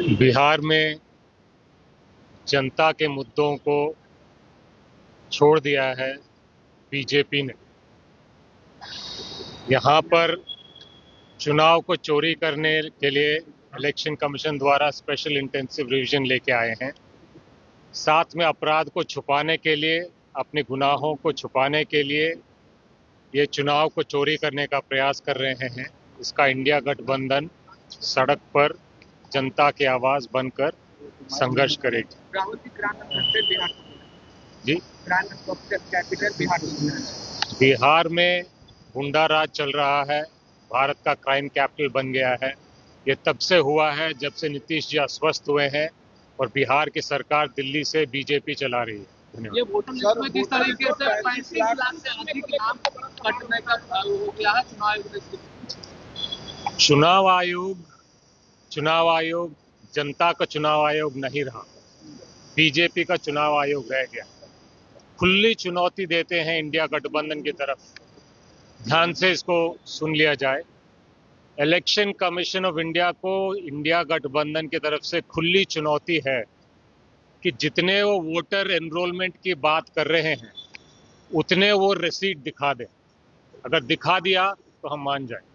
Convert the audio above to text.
बिहार में जनता के मुद्दों को छोड़ दिया है बीजेपी ने। यहाँ पर चुनाव को चोरी करने के लिए इलेक्शन कमीशन द्वारा स्पेशल इंटेंसिव रिवीजन लेके आए हैं। साथ में अपराध को छुपाने के लिए, अपने गुनाहों को छुपाने के लिए ये चुनाव को चोरी करने का प्रयास कर रहे हैं। इसका इंडिया गठबंधन सड़क पर जनता की आवाज बनकर संघर्ष करेगी। जी, बिहार में गुंडा राज चल रहा है, भारत का क्राइम कैपिटल बन गया है। ये तब से हुआ है जब से नीतीश जी अस्वस्थ हुए हैं और बिहार की सरकार दिल्ली से बीजेपी चला रही है। ये वोटर लिस्ट में किस तरीके से 35 लाख से अधिक नाम कटने का हो गया है चुनाव आयोग जनता का चुनाव आयोग नहीं रहा, बीजेपी का चुनाव आयोग रह गया। खुली चुनौती देते हैं इंडिया गठबंधन की तरफ, ध्यान से इसको सुन लिया जाए। इलेक्शन कमीशन ऑफ इंडिया को इंडिया गठबंधन की तरफ से खुली चुनौती है कि जितने वो वोटर एनरोलमेंट की बात कर रहे हैं उतने वो रिसीट दिखा दें। अगर दिखा दिया तो हम मान जाएं।